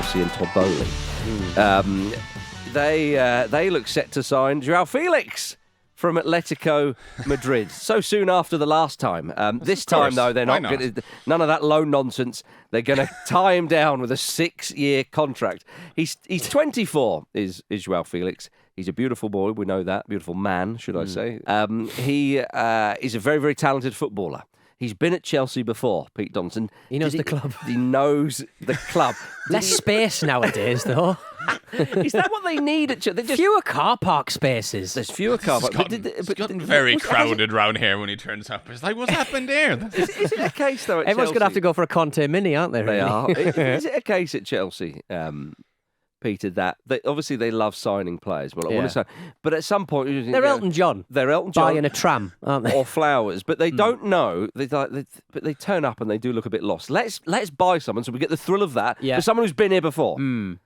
Chelsea and Todd Bowley. They look set to sign João Félix from Atletico Madrid. So soon after the last time. This time, though, they're not going to... None of that loan nonsense. They're going to tie him down with a 6-year contract. He's 24, is João Félix. He's a beautiful boy, we know that. Beautiful man, should I say. He is a very, very talented footballer. He's been at Chelsea before, Pete Donaldson. He knows the club. He knows the club. Less space nowadays, though. Is that what they need at Chelsea? Fewer car park spaces. There's fewer car parks. It's gotten very crowded round here when he turns up. It's like, what's happened here? Is it a case, though, at Everyone's Chelsea? going to have to go for a Conte Mini, aren't they? Really? They are. Is it a case at Chelsea, Peter, that obviously they love signing players? Well, I want to say, but at some point they're Elton John. They're Elton John buying a tram, aren't they? Or flowers, but they don't know. But they turn up and they do look a bit lost. Let's buy someone so we get the thrill of that. Yeah. For someone who's been here before.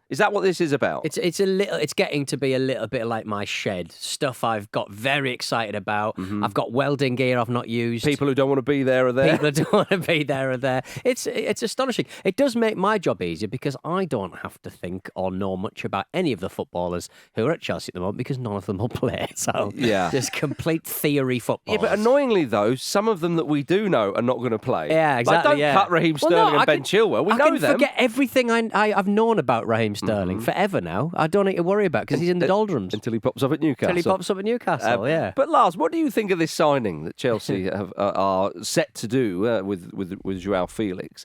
Is that what this is about? It's getting to be a little bit like my shed. Stuff I've got very excited about. I've got welding gear I've not used. People who don't want to be there are there. People who don't want to be there are there. It's astonishing. It does make my job easier because I don't have to think or know much about any of the footballers who are at Chelsea at the moment because none of them will play. So just complete theory football. Yeah, but annoyingly though, some of them that we do know are not going to play. Yeah, exactly. Like, don't cut Raheem Sterling and Ben Chilwell. We know them. I can forget everything I've known about Raheem Sterling forever now. I don't need to worry about because he's in the doldrums. Until he pops up at Newcastle. Yeah. But Lars, what do you think of this signing that Chelsea are set to do with João Félix?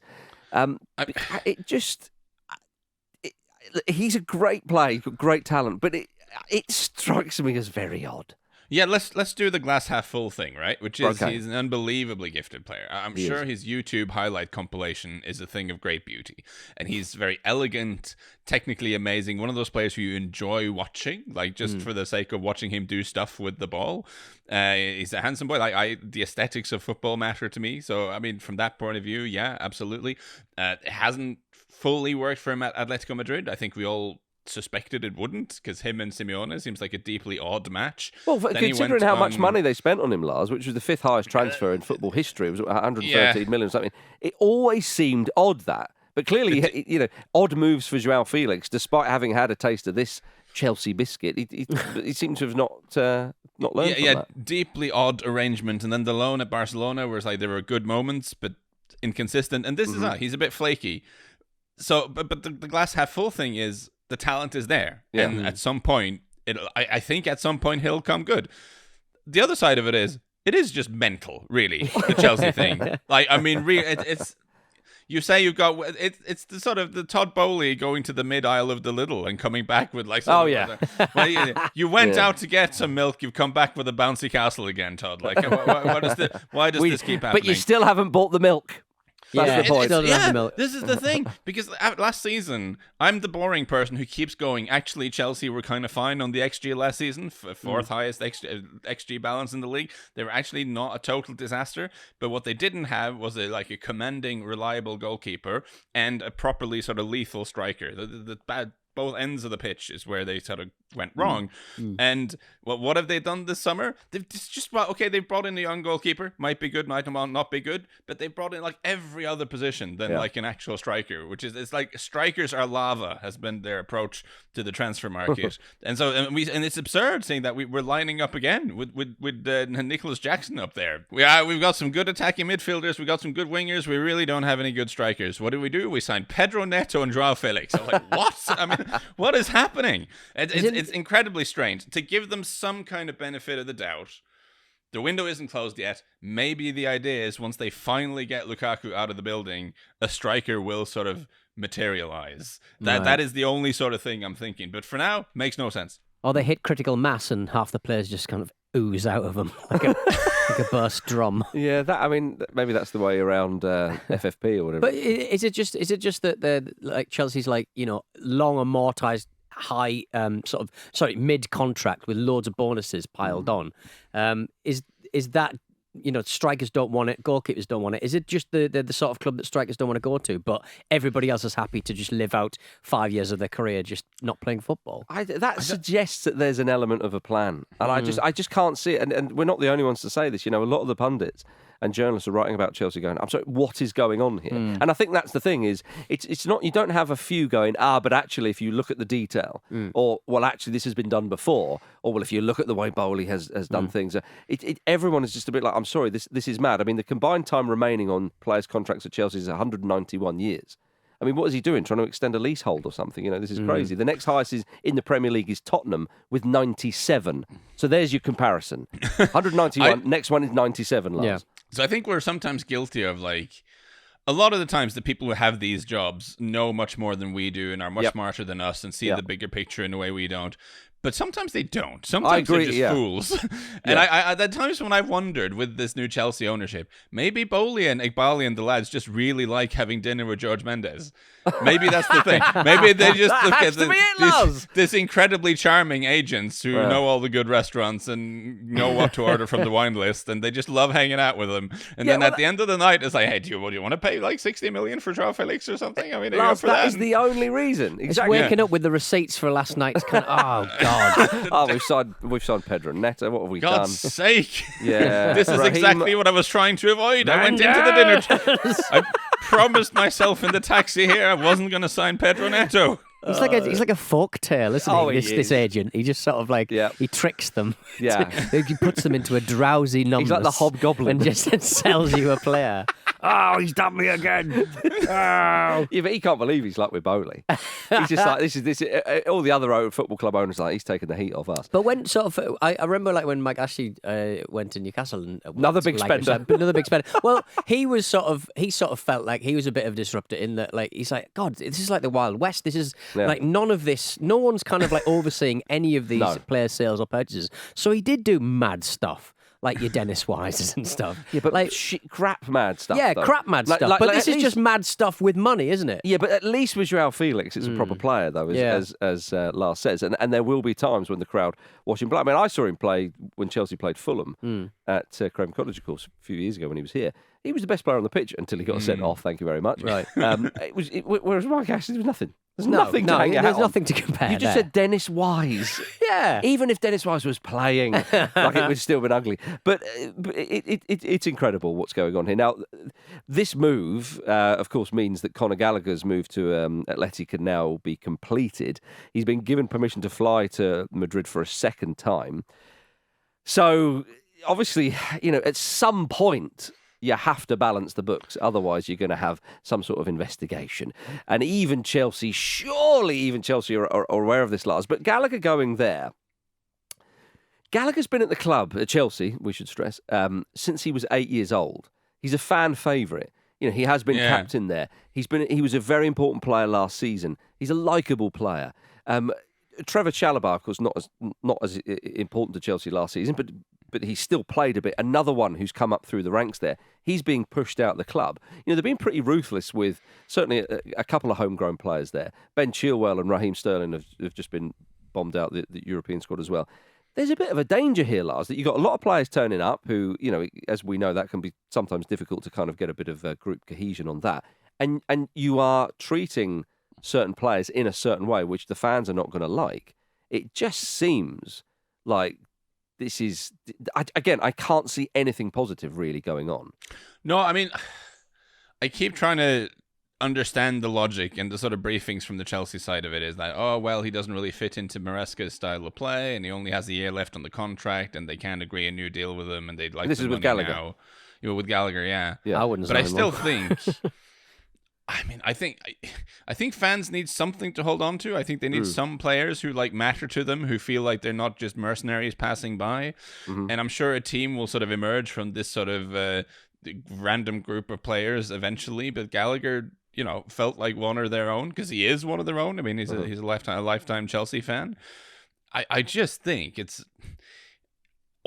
He's a great player, he's got great talent, but it strikes me as very odd. Yeah, let's do the glass half full thing, right? Which is he's an unbelievably gifted player. I'm sure his YouTube highlight compilation is a thing of great beauty. And he's very elegant, technically amazing. One of those players who you enjoy watching, like just for the sake of watching him do stuff with the ball. He's a handsome boy. The aesthetics of football matter to me. So, I mean, from that point of view, yeah, absolutely. It hasn't fully worked for him at Atletico Madrid. I think we all suspected it wouldn't because him and Simeone seems like a deeply odd match. Well, considering how much money they spent on him, Lars, which was the 5th highest transfer in football history, it was 113 million or something. It always seemed odd that. But clearly, odd moves for João Félix, despite having had a taste of this Chelsea biscuit. He seems to have not learned from that. Deeply odd arrangement. And then the loan at Barcelona was like there were good moments, but inconsistent. And this is he's a bit flaky. So, but the glass half full thing is the talent is there, and at some point, I think at some point he'll come good. The other side of it is just mental, really, the Chelsea thing. Like, I mean, it's you say you've got it's the sort of the Todd Bowley going to the mid aisle of the Lidl and coming back with like you went out to get some milk, you've come back with a bouncy castle again, Todd. Like, why does this keep happening? But you still haven't bought the milk. That's the point. This is the thing. Because last season, I'm the boring person who keeps going, actually, Chelsea were kind of fine on the XG last season, 4th highest XG balance in the league. They were actually not a total disaster. But what they didn't have was a commanding, reliable goalkeeper and a properly sort of lethal striker. The bad both ends of the pitch is where they sort of went wrong. And what have they done this summer? They've just they've brought in a young goalkeeper, might be good, might not be good, but they've brought in like every other position than like an actual striker, which is, it's like strikers are lava has been their approach to the transfer market. and it's absurd saying that we're lining up again with Nicholas Jackson up there. We've got some good attacking midfielders, we've got some good wingers, we really don't have any good strikers. What do? We signed Pedro Neto and João Félix. I'm like, what? I mean, what is happening? It's incredibly strange. To give them some kind of benefit of the doubt, the window isn't closed yet. Maybe the idea is once they finally get Lukaku out of the building, a striker will sort of materialize. That is the only sort of thing I'm thinking. But for now, makes no sense. Or they hit critical mass and half the players just kind of ooze out of them like a burst drum. Yeah, maybe that's the way around FFP or whatever. But is it just that they're like Chelsea's like, long amortized high mid contract with loads of bonuses piled on? Is that strikers don't want it, goalkeepers don't want it? Is it just the sort of club that strikers don't want to go to, but everybody else is happy to just live out 5 years of their career just not playing football? That suggests that there's an element of a plan, and I just can't see it. And we're not the only ones to say this. A lot of the pundits and journalists are writing about Chelsea going, I'm sorry, what is going on here? And I think that's the thing is, it's not, you don't have a few going, but actually if you look at the detail, or, well, actually this has been done before, or, well, if you look at the way Bowley has done things, everyone is just a bit like, I'm sorry, this is mad. I mean, the combined time remaining on players' contracts at Chelsea is 191 years. I mean, what is he doing? Trying to extend a leasehold or something? You know, this is crazy. The next highest is in the Premier League is Tottenham with 97. So there's your comparison. 191. Next one is 97. Lars. Yeah. So I think we're sometimes guilty of, like, a lot of the times the people who have these jobs know much more than we do and are much smarter than us and see the bigger picture in a way we don't. But sometimes they don't. Sometimes they're just fools. And I at times when I've wondered with this new Chelsea ownership, maybe Bowley and Iqbali and the lads just really like having dinner with George Mendes. Maybe that's the thing. Maybe they just look at this incredibly charming agents who know all the good restaurants and know what to order from the wine list, and they just love hanging out with them. And then at the end of the night, it's like, hey, do you want to pay like 60 million for João Félix or something? I mean, Lars, that is the only reason. Exactly. It's waking up with the receipts for last night's oh God. We've signed Pedro Neto. What have we done? God's sake. Yeah. This is exactly what I was trying to avoid. I went into the dinner. I promised myself in the taxi here I wasn't going to sign Pedro Neto. He's like a folk tale, isn't he? This agent. He just sort of like he tricks them. Yeah. He puts them into a drowsy numbness. He's like the hobgoblin. And just sells you a player. Oh, he's done me again. Oh. Yeah, but he can't believe he's like with Bowley. He's just like, this is all the other football club owners are like, he's taking the heat off us. But when sort of, I remember like when Mike Ashley went to Newcastle and another big spender. Another big spender. Well, he sort of felt like he was a bit of a disruptor in that, like, he's like, God, this is like the Wild West. This is like none of this. No one's kind of like overseeing any of these player sales or purchases. So he did do mad stuff. Like your Dennis Wises and stuff. Yeah, but like crap mad stuff. Yeah, though. crap mad stuff. But this is just mad stuff with money, isn't it? Yeah, but at least with João Félix, it's a proper player, though, as Lars says. And there will be times when the crowd watch him play. I mean, I saw him play when Chelsea played Fulham at Craven Cottage, of course, a few years ago when he was here. He was the best player on the pitch until he got sent off. Thank you very much. Right. Whereas Mike Ashley, there was nothing. There's nothing to hang out There's on. nothing to compare. You just said Dennis Wise. Yeah. Even if Dennis Wise was playing, like it would still been ugly. But it's incredible what's going on here. Now, this move, of course, means that Conor Gallagher's move to Athletic can now be completed. He's been given permission to fly to Madrid for a second time. So, obviously, at some point, you have to balance the books. Otherwise, you're going to have some sort of investigation. And even Chelsea, surely even Chelsea are aware of this, Lars. But Gallagher going there. Gallagher's been at the club, at Chelsea, we should stress, since he was 8 years old. He's a fan favourite. He has been captain there. He was a very important player last season. He's a likeable player. Trevor Chalobah, of course, not as important to Chelsea last season, but he still played a bit. Another one who's come up through the ranks there. He's being pushed out of the club. They've been pretty ruthless with certainly a couple of homegrown players there. Ben Chilwell and Raheem Sterling have just been bombed out the European squad as well. There's a bit of a danger here, Lars, that you've got a lot of players turning up who, as we know, that can be sometimes difficult to kind of get a bit of group cohesion on that. And you are treating certain players in a certain way, which the fans are not going to like. It just seems like this is, again, I can't see anything positive really going on. No, I mean, I keep trying to understand the logic and the sort of briefings from the Chelsea side of it is that, oh, well, he doesn't really fit into Maresca's style of play and he only has a year left on the contract and they can't agree a new deal with him and they'd like this is with Gallagher. Now. With Gallagher, yeah. I wouldn't. But I still think... I mean, I think fans need something to hold on to. I think they need some players who matter to them, who feel like they're not just mercenaries passing by. Mm-hmm. And I'm sure a team will sort of emerge from this sort of random group of players eventually. But Gallagher, felt like one of their own because he is one of their own. I mean, he's a lifetime Chelsea fan. I just think it's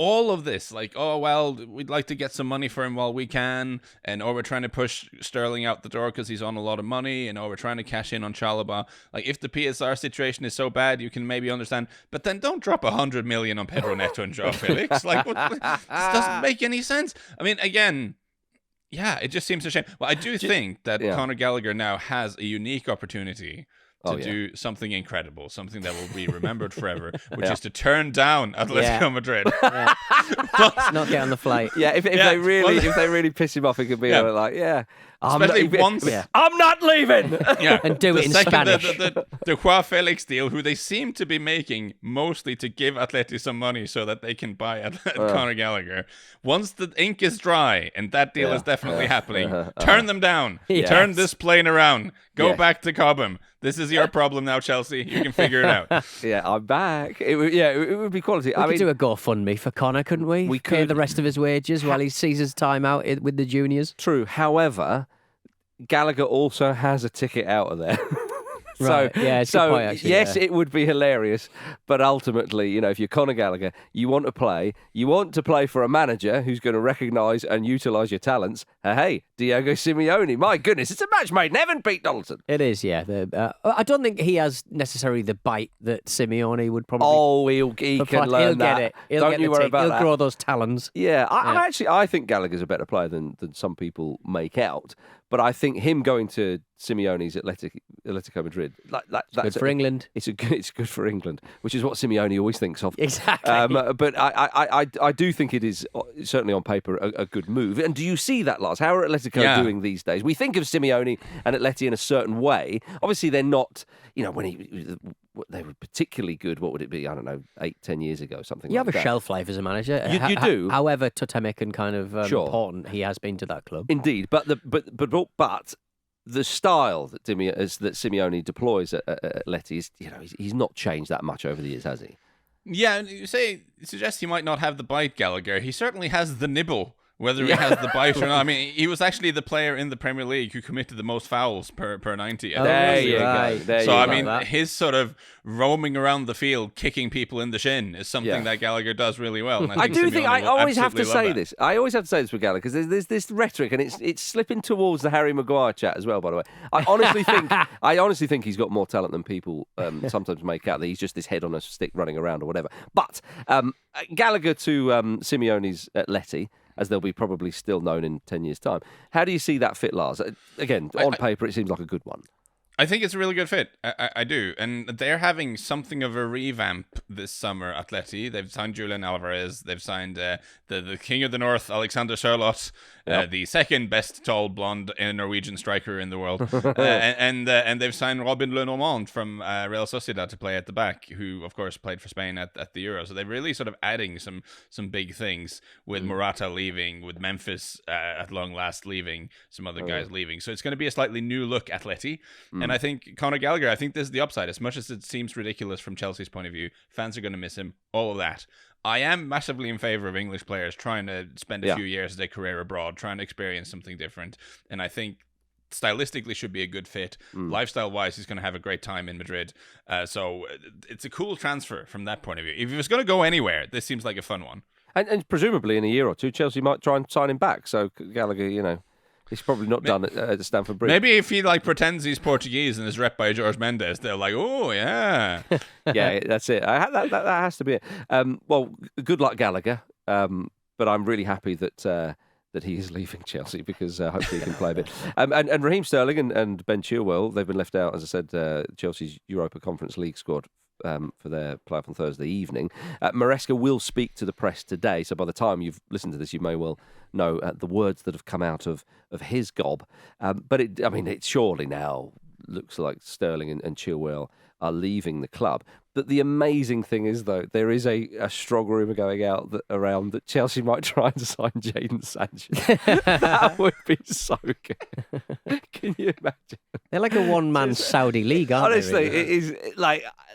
all of this, oh, well, we'd like to get some money for him while we can, and we're trying to push Sterling out the door because he's on a lot of money, and we're trying to cash in on Chalobah. If the PSR situation is so bad, you can maybe understand, but then don't drop 100 million on Pedro Neto and João Félix. This doesn't make any sense. I mean, again, yeah, it just seems a shame. Well, I do think that Conor Gallagher now has a unique opportunity to do something incredible, something that will be remembered forever, which is to turn down Atletico Madrid. Yeah. Not get on the flight. Yeah, if they really piss him off, it could be like, I'm not leaving. And do it in Spanish. The João Félix deal, who they seem to be making mostly to give Atleti some money so that they can buy Conor Gallagher. Once the ink is dry, and that deal is definitely happening, turn them down. Yes. Turn this plane around. Go back to Cobham. This is your problem now, Chelsea. You can figure it out. Yeah, I'm back. It would be quality. We could do a GoFundMe for Conor, couldn't we? We pay the rest of his wages while he sees his time out with the juniors. True. However, Gallagher also has a ticket out of there. Right. It's a good point, actually, yes, it would be hilarious, but ultimately, if you're Conor Gallagher, you want to play for a manager who's going to recognise and utilise your talents. Hey, Diego Simeone, my goodness, it's a match made in heaven, Pete Donaldson. It is, yeah. I don't think he has necessarily the bite that Simeone would probably. Oh, he can learn he'll that. Get it. He'll Don't get you worry about He'll that. grow those talons. Yeah, I think Gallagher's a better player than some people make out. But I think him going to Simeone's Atletico Madrid, that's good for England. It's good for England, which is what Simeone always thinks of. Exactly. But I do think it is certainly on paper a good move. And do you see that, Lars? How are Atletico doing these days? We think of Simeone and Atleti in a certain way. Obviously, they're not. When they were particularly good. What would it be? I don't know, 8-10 years ago, something. You like that. have a shelf life as a manager. You do. However totemic and kind of important he has been to that club. Indeed, but the style that Simeone deploys at Atleti is, he's not changed that much over the years, has he? Yeah, and you suggest he might not have the bite, Gallagher. He certainly has the nibble. Whether he has the bite or not. I mean, he was actually the player in the Premier League who committed the most fouls per 90. There you go. So, I mean, his sort of roaming around the field, kicking people in the shin is something that Gallagher does really well. And I always have to say this. I always have to say this with Gallagher because there's this rhetoric and it's slipping towards the Harry Maguire chat as well, by the way. I honestly think he's got more talent than people sometimes make out, that he's just this head on a stick running around or whatever. But Gallagher to Simeone's Atleti, as they'll be probably still known in 10 years' time. How do you see that fit, Lars? Again, on paper, it seems like a good one. I think it's a really good fit. I do. And they're having something of a revamp this summer, Atleti. They've signed Julian Alvarez. They've signed the King of the North, Alexander Sørloth, the second best tall blonde Norwegian striker in the world. and they've signed Robin Lenormand from Real Sociedad to play at the back, who, of course, played for Spain at the Euro. So they're really sort of adding some big things with Morata leaving, with Memphis at long last leaving, some other guys leaving. So it's going to be a slightly new look Atleti. And I think Conor Gallagher, I think this is the upside. As much as it seems ridiculous from Chelsea's point of view, fans are going to miss him, all of that. I am massively in favour of English players trying to spend a few years of their career abroad, trying to experience something different. And I think stylistically should be a good fit. Lifestyle-wise, he's going to have a great time in Madrid. So it's a cool transfer from that point of view. If he was going to go anywhere, this seems like a fun one. And presumably in a year or two, Chelsea might try and sign him back. So Gallagher, he's probably not done at Stamford Bridge. Maybe if he pretends he's Portuguese and is rep by Jorge Mendes, they're like, oh yeah, yeah, that's it. That has to be it. Well, good luck, Gallagher. But I'm really happy that he is leaving Chelsea because hopefully he can play a bit. And Raheem Sterling and Ben Chilwell, they've been left out, as I said, Chelsea's Europa Conference League squad. For their play-off on Thursday evening. Maresca will speak to the press today, so by the time you've listened to this, you may well know the words that have come out of his gob. But it surely now looks like Sterling and Chilwell are leaving the club. But the amazing thing is, though, there is a strong rumour going out around that Chelsea might try and sign Jadon Sancho. That would be so good. Can you imagine? They're like a one-man Saudi league, aren't Honestly, they? Honestly, it is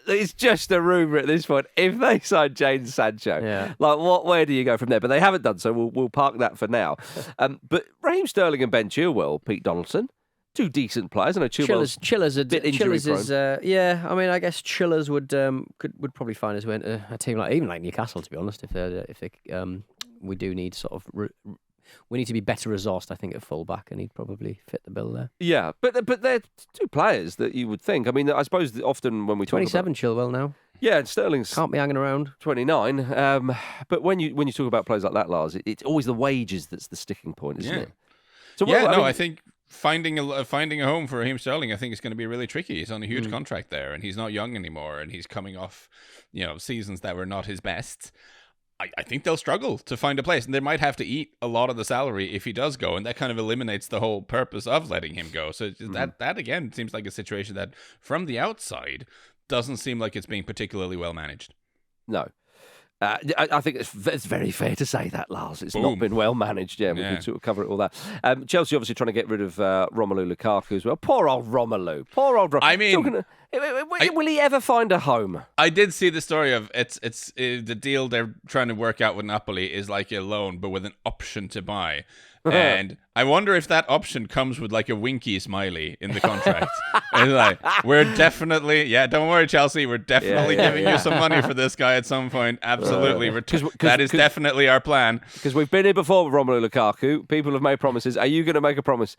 it's just a rumour at this point. If they sign Jadon Sancho, where do you go from there? But they haven't done so. We'll park that for now. But Raheem Sterling and Ben Chilwell, Pete Donaldson, two decent players. I know Chilwell's a bit injury prone. I mean, I guess Chilwell would probably find his way into a team like Newcastle. To be honest, we do need sort of. We need to be better resourced, I think, at fullback, and he'd probably fit the bill there. Yeah, but they're two players that you would think. I mean, I suppose often when we talk 27 Chilwell now. Yeah, and Sterling's can't be hanging around. 29. But when you talk about players like that, Lars, it's always the wages that's the sticking point, isn't it? So I think finding a home for Raheem Sterling, I think, is going to be really tricky. He's on a huge contract there, and he's not young anymore, and he's coming off, seasons that were not his best. I think they'll struggle to find a place, and they might have to eat a lot of the salary if he does go, and that kind of eliminates the whole purpose of letting him go. So that again seems like a situation that, from the outside, doesn't seem like it's being particularly well managed. No. I think it's very fair to say that, Lars. It's not been well managed. Yeah, we can sort of cover it all that. Chelsea obviously trying to get rid of Romelu Lukaku as well. Poor old Romelu. I mean, will he ever find a home? I did see the story of it's the deal they're trying to work out with Napoli is like a loan, but with an option to buy. And I wonder if that option comes with like a winky smiley in the contract. It's like, we're definitely, don't worry, Chelsea, we're definitely giving you some money for this guy at some point. Absolutely. That is definitely our plan. Because we've been here before with Romelu Lukaku. People have made promises. Are you going to make a promise?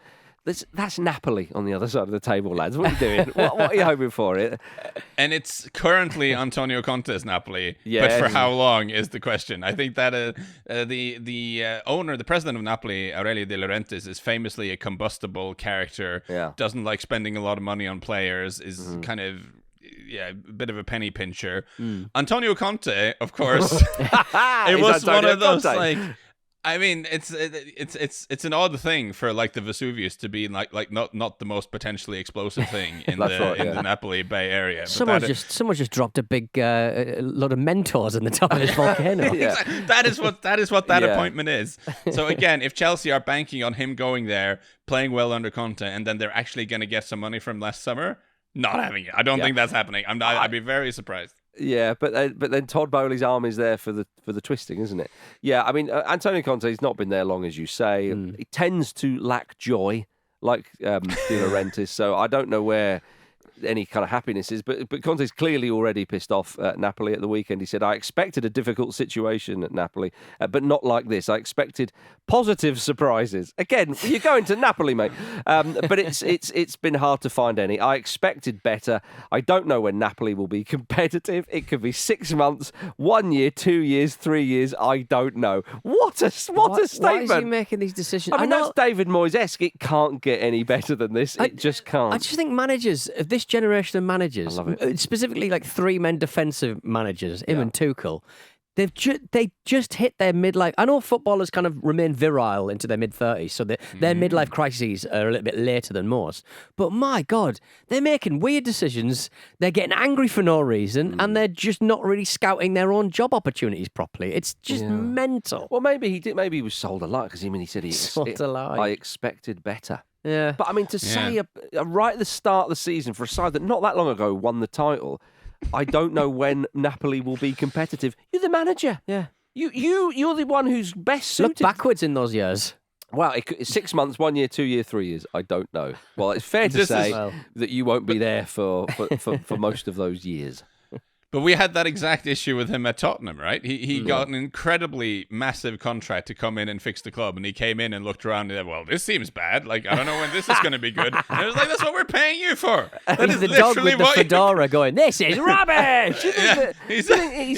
That's Napoli on the other side of the table, lads. What are you doing? What are you hoping for? And it's currently Antonio Conte's Napoli, but for how long is the question. I think that the owner, the president of Napoli, Aurelio De Laurentiis, is famously a combustible character, doesn't like spending a lot of money on players, is kind of a bit of a penny pincher. Antonio Conte, of course, it was one of those like... I mean, it's an odd thing for like the Vesuvius to be like not the most potentially explosive thing in the Napoli Bay Area. Someone just dropped a big lot of Mentors in the top of this volcano. Exactly. That is what that appointment is. So again, if Chelsea are banking on him going there, playing well under Conte, and then they're actually going to get some money from last summer, not having it. I don't think that's happening. I'd be very surprised. Yeah, but then Todd Bowley's arm is there for the twisting, isn't it? Yeah, I mean, Antonio Conte's not been there long, as you say. He tends to lack joy, like De Laurentiis, so I don't know where any kind of happiness is. But Conte's clearly already pissed off at Napoli at the weekend. He said, I expected a difficult situation at Napoli, but not like this. I expected positive surprises. Again, you're going to Napoli, mate. But it's been hard to find any. I expected better. I don't know when Napoli will be competitive. It could be 6 months, 1 year, 2 years, 3 years. I don't know. What a statement. Why is he making these decisions? I mean, that's David Moyes-esque. It can't get any better than this. It just can't. I just think managers, this generation of managers, specifically like 3 men defensive managers, him and Tuchel, they just hit their midlife. I know footballers kind of remain virile into their mid-30s, so their midlife crises are a little bit later than most. But my God, they're making weird decisions. They're getting angry for no reason, and they're just not really scouting their own job opportunities properly. It's just mental. Well, maybe he did. Maybe he was sold a lie because he said sold a lie. I expected better. Yeah, but I mean, to say right at the start of the season for a side that not that long ago won the title, I don't know when Napoli will be competitive. You're the manager. Yeah, you're the one who's best suited. Look backwards in those years. Well, it's 6 months, 1 year, 2 year, 3 years. I don't know. Well, it's fair to say that you won't be there for most of those years. But we had that exact issue with him at Tottenham, right? He got an incredibly massive contract to come in and fix the club, and he came in and looked around and said, well, this seems bad. Like, I don't know when this is going to be good. And I was like, that's what we're paying you for. That he's the dog with the fedora going, this is rubbish! He's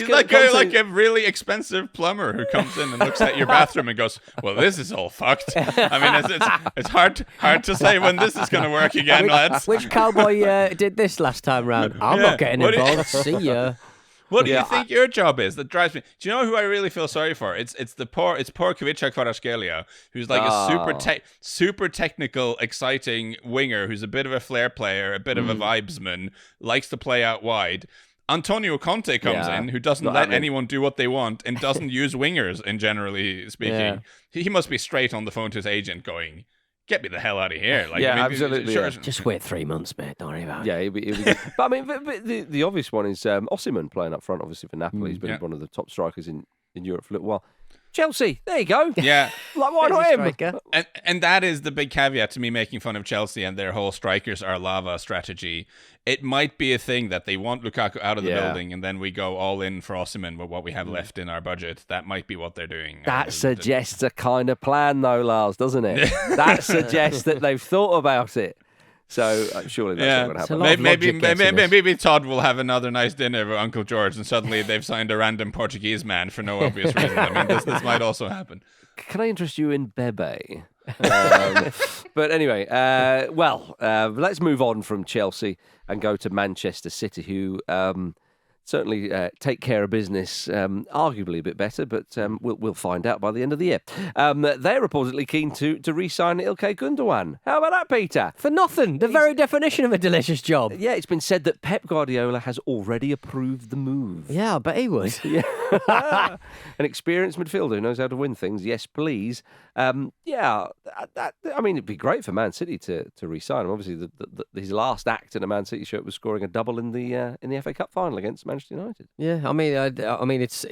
like a really expensive plumber who comes in and looks at your bathroom and goes, well, this is all fucked. I mean, it's hard to say when this is going to work again, lads. Which cowboy did this last time round? I'm not getting involved. See ya. What do you think your job is? That drives me. Do you know who I really feel sorry for? It's poor Kubica Kvaratskhelia, who's like a super technical, exciting winger who's a bit of a flair player, a bit of a vibesman, likes to play out wide. Antonio Conte comes in, who doesn't let anyone do what they want and doesn't use wingers, in generally speaking. Yeah. He must be straight on the phone to his agent going, get me the hell out of here. Like, absolutely. Sure. Just wait 3 months, mate. Don't worry about it. Yeah, he'll be good. But I mean, the obvious one is Osimhen playing up front, obviously, for Napoli. He's been one of the top strikers in Europe for a little while. Chelsea, there you go. Yeah. Like, why not him? And that is the big caveat to me making fun of Chelsea and their whole strikers are lava strategy. It might be a thing that they want Lukaku out of the building and then we go all in for Osimhen with what we have left in our budget. That might be what they're doing. That suggests a kind of plan, though, Lars, doesn't it? That suggests that they've thought about it. So surely that's not going to happen. Maybe Todd will have another nice dinner with Uncle George and suddenly they've signed a random Portuguese man for no obvious reason. I mean, this might also happen. Can I interest you in Bebe? But anyway, let's move on from Chelsea and go to Manchester City, who certainly take care of business, arguably a bit better, but we'll find out by the end of the year. They're reportedly keen to re-sign Ilkay Gundogan. How about that, Peter? For nothing. The very definition of a delicious job. Yeah, it's been said that Pep Guardiola has already approved the move. Yeah, I bet he would. Yeah. An experienced midfielder who knows how to win things. Yes, please. I mean, it'd be great for Man City to re-sign him. Obviously, his last act in a Man City shirt was scoring a double in the FA Cup final against Manchester United. Yeah, I mean, it's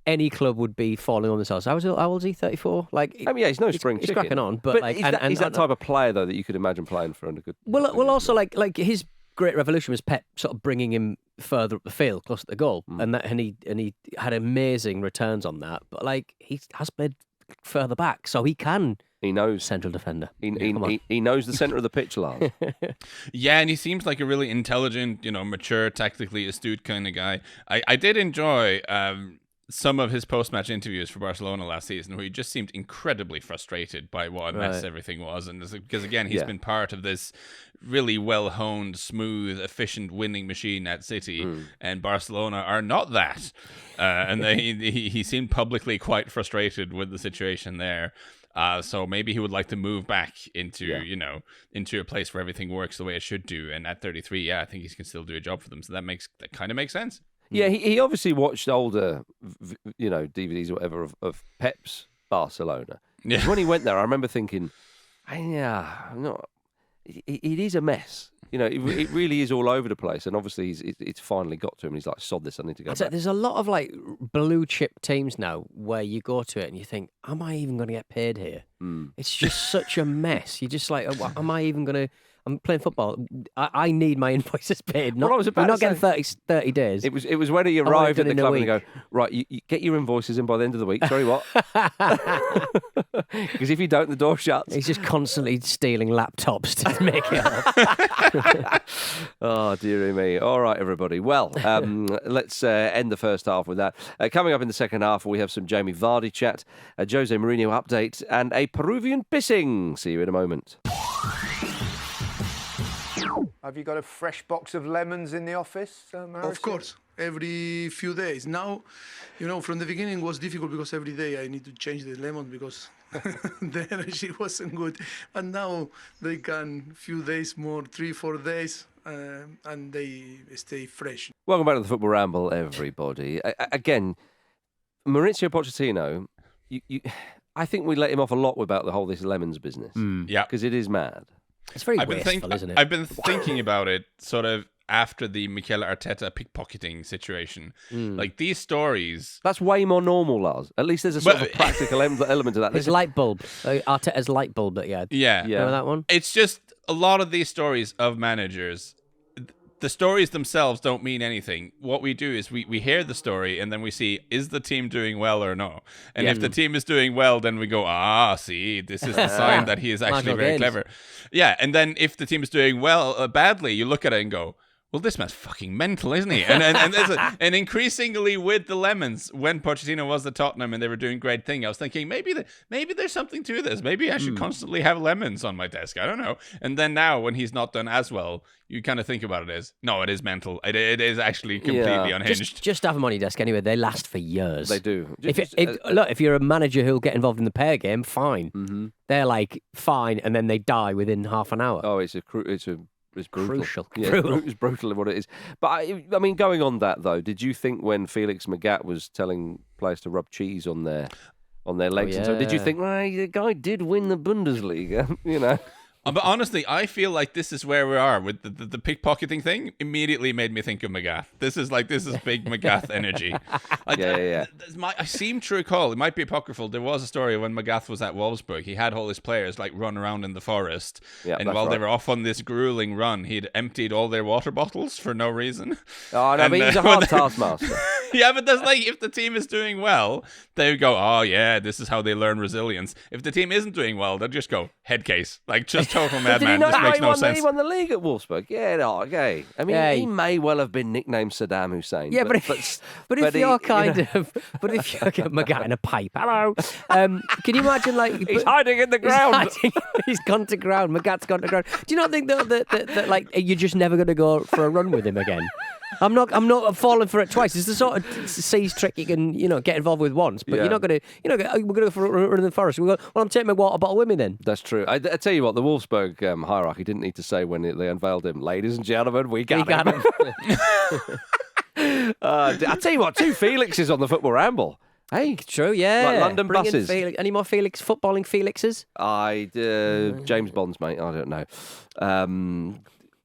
any club would be falling on themselves. How old is he? 34. He's no spring chicken. He's cracking on, but he's that type of player though that you could imagine playing for under good. Well, also like his great revolution was Pep sort of bringing him further up the field, close to the goal, and he had amazing returns on that. But he has played further back, so he can. He knows central defender. He knows the centre of the pitch, Lars. Yeah, and he seems like a really intelligent, mature, tactically astute kind of guy. I did enjoy some of his post-match interviews for Barcelona last season, where he just seemed incredibly frustrated by what a mess everything was, and because again he's been part of this really well-honed, smooth, efficient winning machine at City, and Barcelona are not that, and he seemed publicly quite frustrated with the situation there. So maybe he would like to move back into into a place where everything works the way it should do. And at 33, I think he can still do a job for them. So that kind of makes sense. Yeah, he obviously watched older, DVDs or whatever of Pep's Barcelona. Yeah. When he went there, I remember thinking, it is a mess. It really is all over the place, and obviously it's finally got to him. He's like, sod this, I need to go back. There's a lot of blue chip teams now where you go to it and you think, am I even going to get paid here? It's just such a mess. You're just like, am I even going to... I'm playing football. I need my invoices paid. We're not getting 30 days. It was when he arrived at the club and you go, right, you get your invoices in by the end of the week. Sorry, what? Because if you don't, the door shuts. He's just constantly stealing laptops to make it up. Oh, dearie me. All right, everybody. Well, let's end the first half with that. Coming up in the second half, we have some Jamie Vardy chat, a Jose Mourinho update, and a Peruvian pissing. See you in a moment. Have you got a fresh box of lemons in the office, Mauricio? Of course, every few days. Now, from the beginning it was difficult because every day I need to change the lemon because the energy wasn't good. But now they can few days more, 3-4 days, and they stay fresh. Welcome back to the Football Ramble, everybody. Again, Mauricio Pochettino, I think we let him off a lot about the whole this lemons business. Yeah. Because it is mad. It's very wasteful, isn't it? I've been thinking about it sort of after the Mikel Arteta pickpocketing situation. Like these stories... That's way more normal, Lars. At least there's a sort of practical element to that. His light bulb. Arteta's light bulb that he had. Yeah. Remember that one? It's just a lot of these stories of managers... The stories themselves don't mean anything. What we do is we hear the story and then we see, is the team doing well or no? And if the team is doing well, then we go, see, this is the sign that he is actually very clever. Yeah, and then if the team is doing badly, you look at it and go, well, this man's fucking mental, isn't he? And increasingly with the lemons, when Pochettino was at Tottenham and they were doing great thing, I was thinking maybe there's something to this. Maybe I should constantly have lemons on my desk. I don't know. And then now, when he's not done as well, you kind of think about it as, no, it is mental. It is actually completely unhinged. Just have them on your desk anyway. They last for years. They do. If you're a manager who'll get involved in the pair game, fine. Mm-hmm. They're like fine, and then they die within half an hour. Oh, it's brutal. Crucial. Yeah, it's brutal in what it is. But I mean, going on that though, did you think when Felix Magath was telling players to rub cheese on their legs, and so did you think, the guy did win the Bundesliga? But honestly, I feel like this is where we are with the pickpocketing thing. Immediately made me think of Magath. This is big Magath energy. I seem to recall, it might be apocryphal, there was a story when Magath was at Wolfsburg. He had all his players run around in the forest, and while they were off on this grueling run, he'd emptied all their water bottles for no reason. Oh no, but he's a hard taskmaster. Yeah, but that's like, if the team is doing well, they go, oh yeah, this is how they learn resilience. If the team isn't doing well, they'll just go, head case. Like, just total madman. This makes no sense. He won the league at Wolfsburg. Yeah, no, okay. I mean, he may well have been nicknamed Saddam Hussein. Yeah, but if you're Magath in a pipe, hello. Can you imagine, like... He's hiding in the ground. He's gone to ground. Magath's gone to ground. Do you not think that like, you're just never going to go for a run with him again? I'm not falling for it twice. It's the sort of seize trick you can, get involved with once, but you're not going to, we're going to go for a run in the forest. We go, well, I'm taking my water bottle with me then. That's true. I tell you what, the Wolfsburg hierarchy didn't need to say when they unveiled him, ladies and gentlemen, we got him. I tell you what, 2 Felixes on the Football Ramble. Hey, true, yeah. Like London buses. Any more footballing Felixes? James Bond's, mate. I don't know.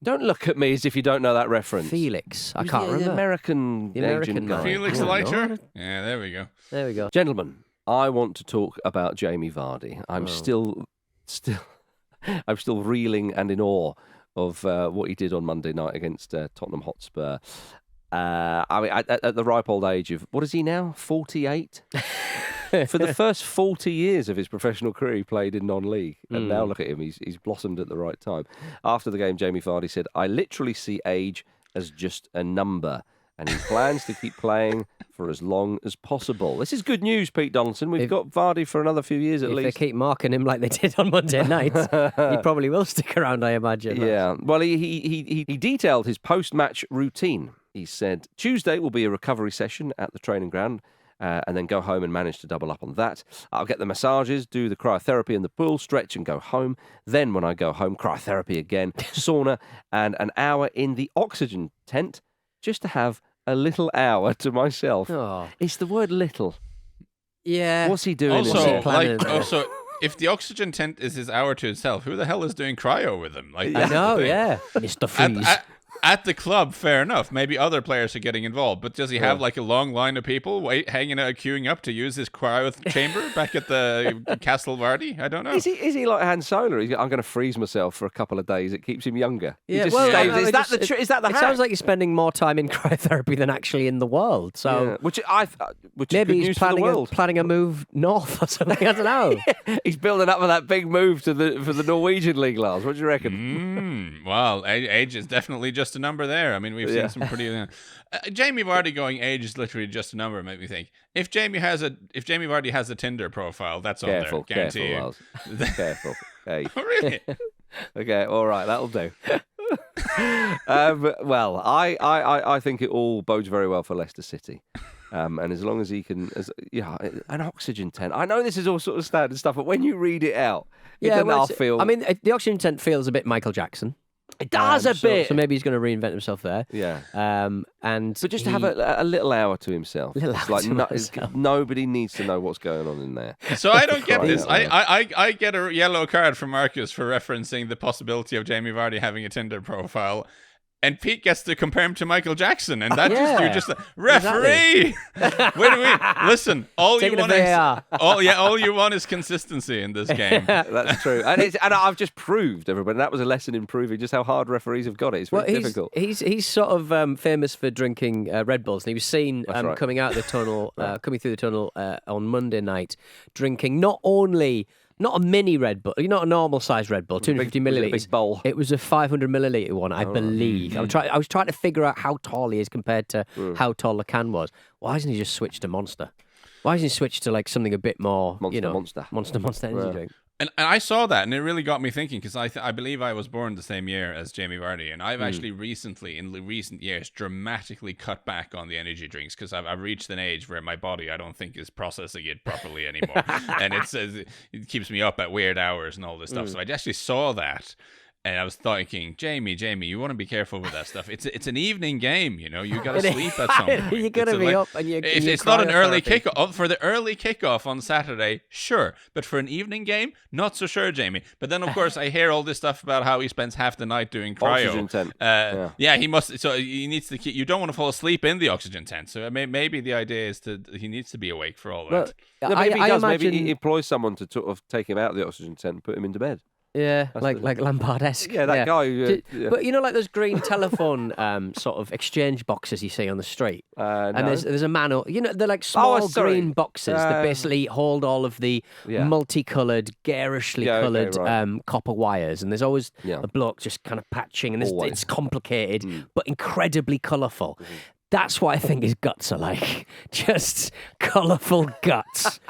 Don't look at me as if you don't know that reference. Felix. I can't remember. The American guy. Felix Leiter? Yeah, there we go. Gentlemen, I want to talk about Jamie Vardy. I'm still reeling and in awe of what he did on Monday night against Tottenham Hotspur. At the ripe old age of, what is he now, 48? For the first 40 years of his professional career, he played in non-league. And now look at him, he's blossomed at the right time. After the game, Jamie Vardy said, I literally see age as just a number. And he plans to keep playing for as long as possible. This is good news, Pete Donaldson. We've got Vardy for another few years at least. If they keep marking him like they did on Monday night, he probably will stick around, I imagine. Yeah. Well, he detailed his post-match routine. He said, Tuesday will be a recovery session at the training ground. And then go home and manage to double up on that. I'll get the massages, do the cryotherapy in the pool, stretch and go home. Then when I go home, cryotherapy again, sauna, and an hour in the oxygen tent just to have a little hour to myself. Oh. It's the word little. Yeah. What's he doing? Also, if the oxygen tent is his hour to himself, who the hell is doing cryo with him? Like, I know, yeah. Mr. Freeze. At the club, fair enough. Maybe other players are getting involved, but does he have like a long line of people hanging out, queuing up to use his cryo chamber back at the Castle Vardy? I don't know. Is he like Han Solo? I'm going to freeze myself for a couple of days. It keeps him younger. Yeah, Is that the It sounds like you're spending more time in cryotherapy than actually in the world. So which maybe is he's good news for the world. planning a move north or something. I don't know. He's building up for that big move for the Norwegian league, Lars. What do you reckon? Well, age is definitely just a number there. I mean, we've seen some pretty. Jamie Vardy going age is literally just a number. Make me think. If Jamie Vardy has a Tinder profile, that's on there. Guarantee you. Careful. Hey. Oh, really? Okay. All right. That'll do. Well, I think it all bodes very well for Leicester City. And as long as he can, an oxygen tent. I know this is all sort of standard stuff, but when you read it out, it doesn't feel. I mean, the oxygen tent feels a bit Michael Jackson. It does a bit. So maybe he's going to reinvent himself there. Yeah. But just to have a little hour to himself. Nobody needs to know what's going on in there. So I don't get this. I get a yellow card from Marcus for referencing the possibility of Jamie Vardy having a Tinder profile. And Pete gets to compare him to Michael Jackson, and that you're just referee. Exactly. Listen, all you want is consistency in this game. That's true, and I've just proved everybody that was a lesson in proving just how hard referees have got it. It's very difficult. He's sort of famous for drinking Red Bulls, and he was seen coming out of the tunnel, coming through the tunnel on Monday night, drinking not a mini Red Bull, not a normal size Red Bull, 250 millilitres. Big bowl. It was a 500 millilitre one, I believe. I was trying to figure out how tall he is compared to how tall the can was. Why hasn't he just switched to Monster? Why hasn't he switched to like something a bit more, Monster energy drink? And I saw that, and it really got me thinking, because I believe I was born the same year as Jamie Vardy, and I've actually recently, in the recent years, dramatically cut back on the energy drinks, because I've reached an age where my body, I don't think, is processing it properly anymore. And it keeps me up at weird hours and all this stuff. So I actually saw that. And I was thinking, Jamie, you want to be careful with that stuff. It's an evening game, you got to sleep at some point. You're going to be up and it's not an early kickoff. For the early kickoff on Saturday, sure. But for an evening game, not so sure, Jamie. But then, of course, I hear all this stuff about how he spends half the night doing cryo. Oxygen tent. Yeah, he must. So he needs to keep. You don't want to fall asleep in the oxygen tent. So maybe the idea is he needs to be awake for all that. Maybe he does. Maybe he employs someone to sort of take him out of the oxygen tent and put him into bed. Yeah, like Lampard-esque. Yeah, that guy. Yeah. But you know, like those green telephone sort of exchange boxes you see on the street, and no. there's a man. You know, they're like small green boxes that basically hold all of the multicoloured, garishly coloured copper wires, and there's always a bloke just kind of patching, and it's complicated but incredibly colourful. That's what I think his guts are like. Just colourful guts.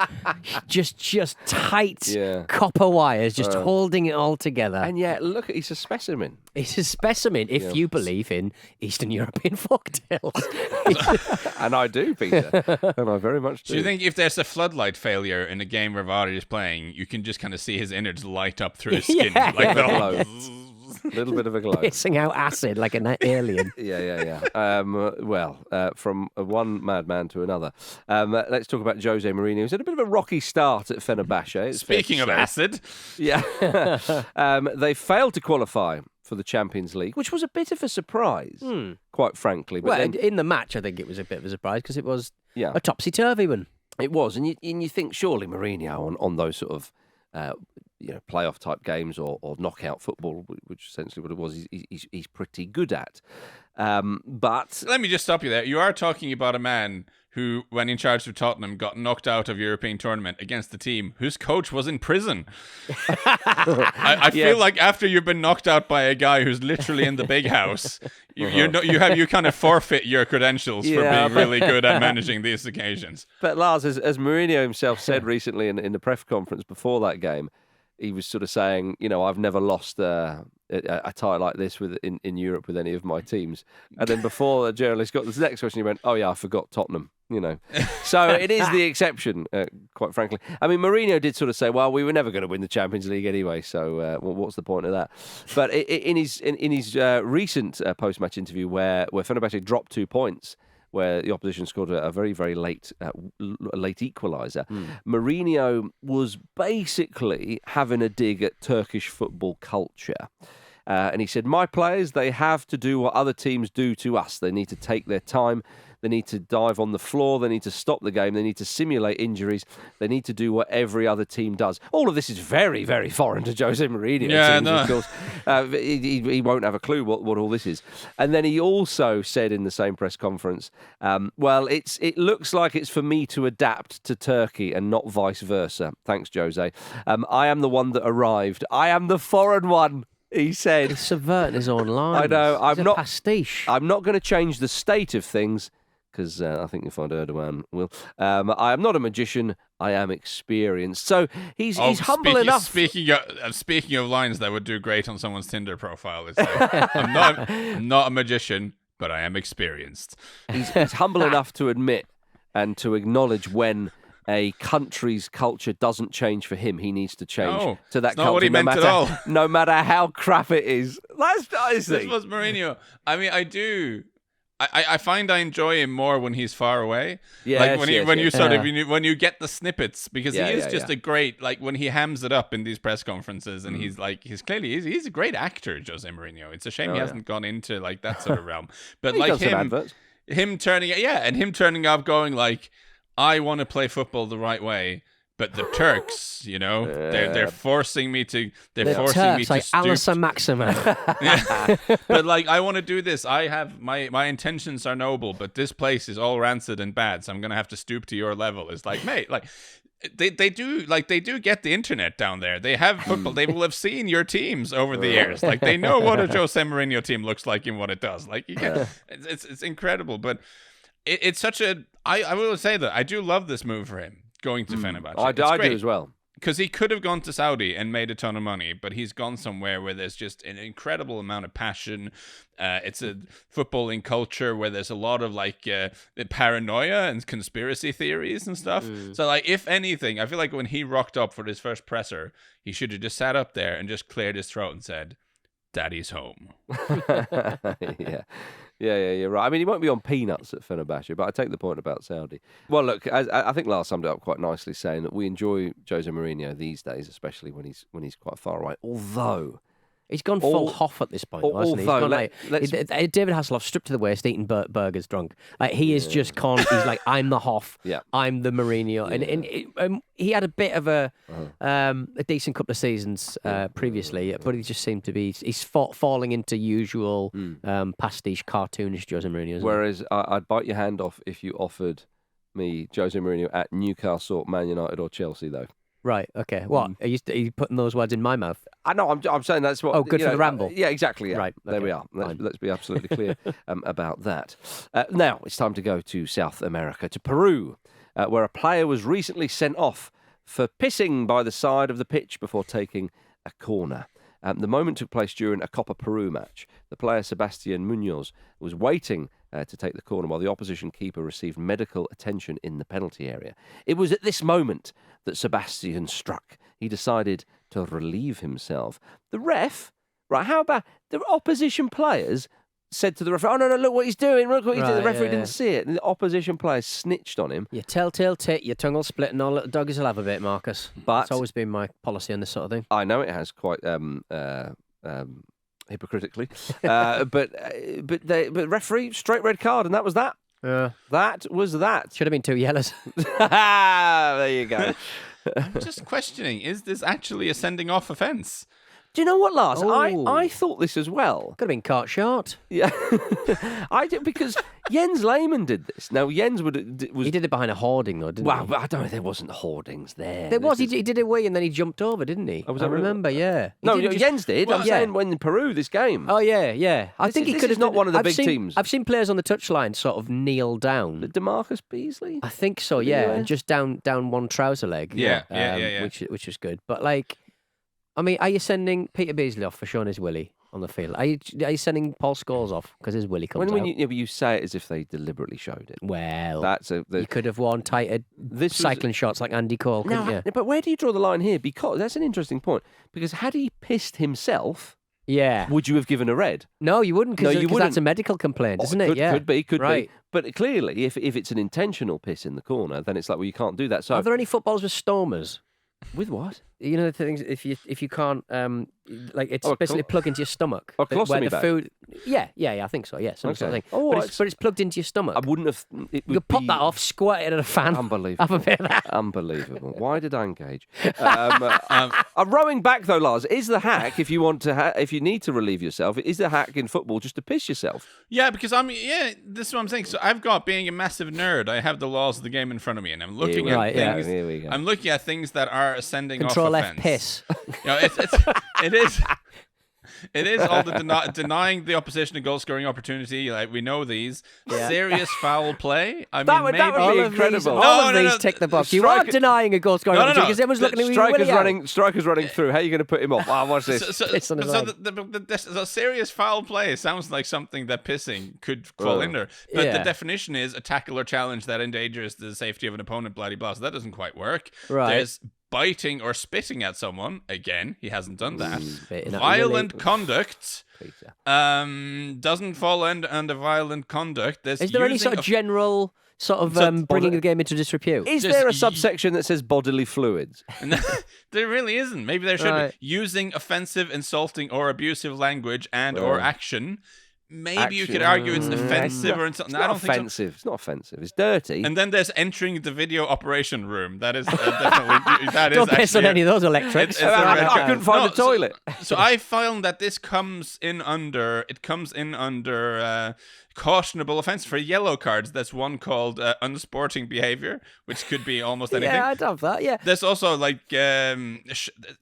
just tight copper wires, just holding it all together. And yet, look, he's a specimen. He's a specimen if you believe in Eastern European folktales. And I do, Peter. And I very much do. Do you think if there's a floodlight failure in a game where Vardy is playing, you can just kind of see his innards light up through his skin? Like the whole... A little bit of a glow. Pissing out acid like an alien. From one madman to another. Let's talk about Jose Mourinho. He's had a bit of a rocky start at Fenerbahce. Speaking of acid. Yeah. They failed to qualify for the Champions League, which was a bit of a surprise, quite frankly. But then, in the match, I think it was a bit of a surprise because it was a topsy-turvy one. It was. And you think, surely Mourinho on those sort of... playoff type games or knockout football, which essentially what it was, he's pretty good at. But let me just stop you there. You are talking about a man who, when in charge of Tottenham, got knocked out of European tournament against the team whose coach was in prison. I feel like after you've been knocked out by a guy who's literally in the big house, you kind of forfeit your credentials for being really good at managing these occasions. But Lars, as Mourinho himself said recently in the press conference before that game, he was sort of saying, I've never lost a tie like this in Europe with any of my teams. And then before the journalist got this next question, he went, "Oh yeah, I forgot Tottenham." So it is the exception, quite frankly. I mean, Mourinho did sort of say, "Well, we were never going to win the Champions League anyway, so what's the point of that?" But in his recent post-match interview, where Fenerbahce dropped 2 points, where the opposition scored a very, very late equaliser, Mourinho was basically having a dig at Turkish football culture. And he said, "My players, they have to do what other teams do to us. They need to take their time. They need to dive on the floor. They need to stop the game. They need to simulate injuries. They need to do what every other team does." All of this is very, very foreign to Jose Mourinho. Of course. He won't have a clue what all this is. And then he also said in the same press conference, it looks like it's for me to adapt to Turkey and not vice versa. Thanks, Jose. I am the one that arrived. I am the foreign one. He said. He's subverting his own lines. I know. I'm not pastiche. I'm not going to change the state of things, because I think if I'd Erdogan will. I am not a magician. I am experienced. So he's humble enough. Speaking of lines that would do great on someone's Tinder profile, it's like, I'm not a magician, but I am experienced. He's humble enough to admit and to acknowledge when a country's culture doesn't change for him. He needs to change to that culture. Not what he meant at all. No matter how crap it is. This was Mourinho. I mean, I do. I find I enjoy him more when he's far away. Yeah, when you get the snippets, because he is just a great, like when he hams it up in these press conferences, and he's a great actor, Jose Mourinho. It's a shame he hasn't gone into like that sort of realm. But like him turning up going like, "I want to play football the right way, but the Turks, they're forcing me to. They're forcing me to like stoop." Alison Maxima. But like, I want to do this. I have my intentions are noble, but this place is all rancid and bad, so I'm gonna have to stoop to your level. It's like, mate, like they do get the internet down there. They have football. They will have seen your teams over the years. Like they know what a Jose Mourinho team looks like and what it does. Like it's incredible, but. It's such a... I will say that I do love this move for him, going to Fenerbahce. I do as well. Because he could have gone to Saudi and made a ton of money, but he's gone somewhere where there's just an incredible amount of passion. It's a footballing culture where there's a lot of like paranoia and conspiracy theories and stuff. So like, if anything, I feel like when he rocked up for his first presser, he should have just sat up there and just cleared his throat and said, "Daddy's home." Yeah, you're right. I mean, he won't be on peanuts at Fenerbahce, but I take the point about Saudi. Well, look, I think Lars summed it up quite nicely, saying that we enjoy Jose Mourinho these days, especially when he's quite far away. Although He's gone full Hoff at this point, hasn't he? He's gone David Hasselhoff stripped to the waist, eating burgers, drunk. Like he is just He's like, I'm the Hoff. Yeah. I'm the Mourinho, and he had a bit of a decent couple of seasons previously, but he just seemed to be falling into usual pastiche, cartoonish Jose Mourinho. Whereas I'd bite your hand off if you offered me Jose Mourinho at Newcastle, Man United, or Chelsea, though. Right. Okay. What are you putting those words in my mouth? I know. I'm saying that's what. Oh, good for the ramble. Yeah, exactly. Yeah. Right. There we are. Let's be absolutely clear about that. Now it's time to go to South America, to Peru, where a player was recently sent off for pissing by the side of the pitch before taking a corner. The moment took place during a Copa Peru match. The player Sebastian Munoz was waiting to take the corner while the opposition keeper received medical attention in the penalty area. It was at this moment that Sebastian struck. He decided to relieve himself. The ref, right, how about the opposition players said to the referee, oh, no, look what he's doing. Look what he's doing. The referee didn't see it. And the opposition players snitched on him. Your telltale tit, your tongue will split, and all little doggies will have a bit, Marcus. But it's always been my policy on this sort of thing. I know it has quite hypocritically. But referee, straight red card, and that was that. Yeah. That was that. Should have been 2 yellows. There you go. I'm just questioning, is this actually a sending off offence? Do you know what, Lars? Oh. I thought this as well. Could have been caught short. Yeah, I did, because Jens Lehmann did this. Now Jens He did it behind a hoarding, though, didn't he? Well, I don't know. There wasn't hoardings there. There was. He did a wee and then he jumped over, didn't he? Oh, was I that really? remember. Yeah. No, Jens did. Well, I'm saying when in Peru, this game. Oh yeah. I think he this could is have not one of the big teams. I've seen players on the touchline sort of kneel down. DeMarcus Beasley. I think so. Yeah, and just down one trouser leg. Yeah. Which was good. But like, I mean, are you sending Peter Beasley off for showing his willy on the field? Are you sending Paul Scholes off because his willy comes out? You say it as if they deliberately showed it. Well, you you could have worn tighter cycling shorts like Andy Cole, couldn't you? But where do you draw the line here? Because that's an interesting point. Because had he pissed himself, would you have given a red? No, you wouldn't, because that's a medical complaint, isn't it? Could be. But clearly, if it's an intentional piss in the corner, then it's like, well, you can't do that. So are there any footballers with stomas? With what? You know the things, if you can't it's basically plugged into your stomach. Oh, colostomy bag. Food. Yeah, I think so. Yeah, some sort of thing. Oh, but it's plugged into your stomach. I wouldn't have. You could pop that off, squirt it at a fan. Unbelievable. Have a bit of that. Unbelievable. Why did I engage? I'm rowing back though, Lars. Is the hack, if you want to, if you need to relieve yourself, is the hack in football just to piss yourself? Yeah, because this is what I'm saying. So I've got, being a massive nerd, I have the laws of the game in front of me, and I'm looking at things. Here we go. I'm looking at things that are sending Control off F offense. piss. It is all the denying the opposition a goal-scoring opportunity. Like, we know these. Serious foul play. I mean, maybe that would be incredible. All of these tick the box. You are denying a goal-scoring opportunity because everyone's looking at you. Striker's running through. How are you going to put him off? Watch this. So the serious foul play sounds like something that pissing could fall in there. But the definition is a tackle or challenge that endangers the safety of an opponent, blah, blah, blah. So that doesn't quite work. Right. There's biting or spitting at someone. Again, he hasn't done that. Violent conduct doesn't fall under violent conduct. Is there any sort of general sort of bringing the game into disrepute? Is there a subsection that says bodily fluids? There really isn't. Maybe there should be. Using offensive, insulting, or abusive language or action. Maybe you could argue it's offensive or something. I don't think so. It's not offensive. It's dirty. And then there's entering the video operation room. That is definitely. Don't piss on any of those electrics. I couldn't find the toilet. So I found that this comes in under cautionable offence for yellow cards. That's one called unsporting behaviour, which could be almost anything. Yeah, I'd have that. Yeah. There's also there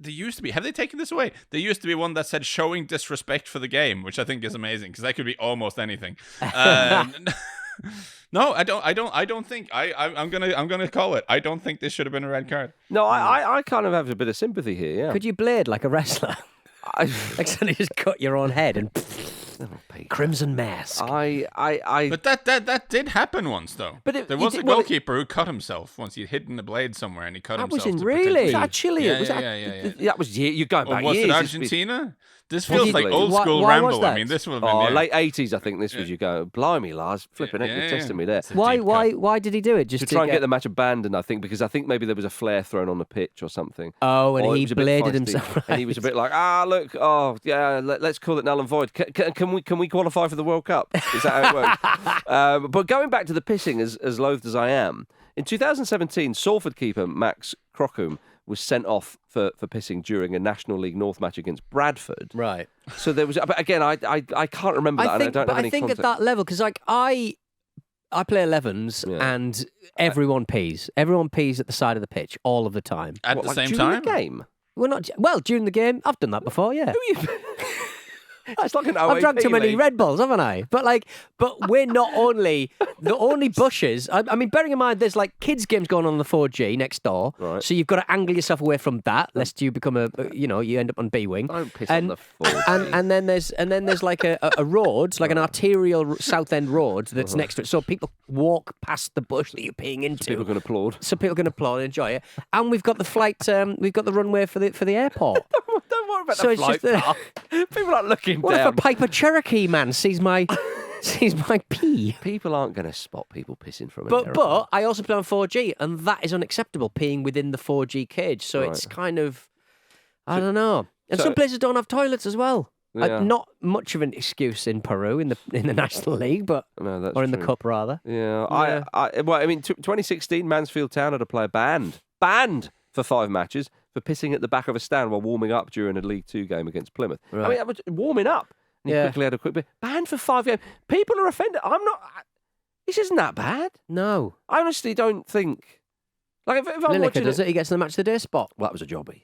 used to be. Have they taken this away? There used to be one that said showing disrespect for the game, which I think is amazing because that could be almost anything. No, I don't think. I'm gonna call it. I don't think this should have been a red card. No, I kind of have a bit of sympathy here. Yeah. Could you blade like a wrestler? Like suddenly just cut your own head and crimson mask. But that did happen once though. But there was a goalkeeper who cut himself once. He'd hidden a blade somewhere and he cut himself. Really? Was that Chile? Yeah. That was you're going back was years. it Argentina? This feels like old school why Ramble. was that? I mean, this would have been late 80s, I think this was. You go, blimey, Lars, flipping it, you're testing me there. Why did he do it? Just to try and get the match abandoned, I think, because I think maybe there was a flare thrown on the pitch or something. Oh, and or he bladed himself. Right. And he was a bit like, look, let's call it null and void. Can we qualify for the World Cup? Is that how it works? But going back to the pissing, as loathed as I am, in 2017, Salford keeper Max Crocombe was sent off for pissing during a National League North match against Bradford. Right. So there was, but again, I can't remember that. I don't have any context. At that level, because like I play 11s and everyone pees. Everyone pees at the side of the pitch all of the time. At the same time? During the game? During the game, I've done that before, yeah. It's like an I've drank too many league. Red Bulls, haven't I? But we're not only the only bushes. I mean, bearing in mind, there's like kids' games going on the 4G next door, right. So you've got to angle yourself away from that, lest you become you end up on B wing. Don't piss on the 4G. And then there's like a road, like an arterial South End road that's next to it, so people walk past the bush that you're peeing into. So people can applaud. And enjoy it. And we've got the flight, we've got the runway for the airport. Don't worry about the flight path. People aren't looking what down. If a Piper Cherokee man sees my pee? People aren't going to spot people pissing from it. But I also play on 4G, and that is unacceptable, peeing within the 4G cage. So it's kind of, I don't know. And some places don't have toilets as well. Yeah. Not much of an excuse in Peru in the National League, but that's or in true. the Cup rather. Yeah. 2016, Mansfield Town had a player banned for 5 matches for pissing at the back of a stand while warming up during a League 2 game against Plymouth. Right. I mean, that was warming up. And he quickly had a quick bit. Banned for 5 games. People are offended. I'm not. This isn't that bad. No. I honestly don't think. Like, if I'm Lineker watching does it, he gets in the match of the day spot. Well, that was a jobby.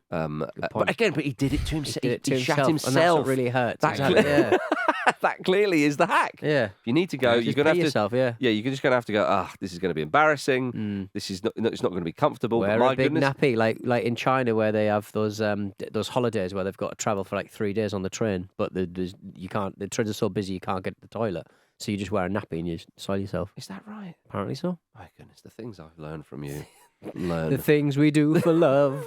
But again, he did it to himself. He shat and himself. that's what really hurts. That, that clearly is the hack. Yeah. If you need to go, you're going to have to. Yourself, yeah, you're just going to have to go, this is going to be embarrassing. This is not. It's not going to be comfortable. Wear but my a big goodness. nappy, like in China where they have those holidays where they've got to travel for like 3 days on the train, but you can't. The trains are so busy you can't get to the toilet, so you just wear a nappy and you soil yourself. Is that right? Apparently so. My goodness, the things I've learned from you. The things we do for love.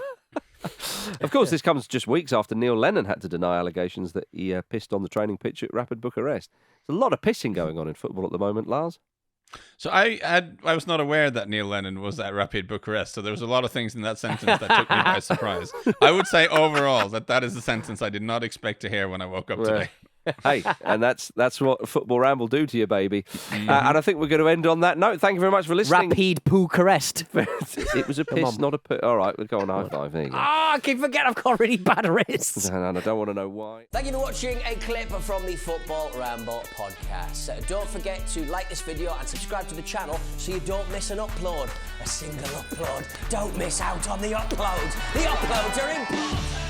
Of course, this comes just weeks after Neil Lennon had to deny allegations that he pissed on the training pitch at Rapid Bucharest. There's a lot of pissing going on in football at the moment, Lars. So I was not aware that Neil Lennon was at Rapid Bucharest, so there was a lot of things in that sentence that took me by surprise. I would say overall that is a sentence I did not expect to hear when I woke up today. Hey, and that's what Football Ramble do to you, baby. And I think we're going to end on that note. Thank you very much for listening. Rapid Bucharest. It was a piss, not a poo. All right, we'll go on high five. There you go. I keep forgetting I've got really bad wrists. And I don't want to know why. Thank you for watching a clip from the Football Ramble podcast. Don't forget to like this video and subscribe to the channel so you don't miss an upload. A single upload. Don't miss out on the uploads. The uploads are important.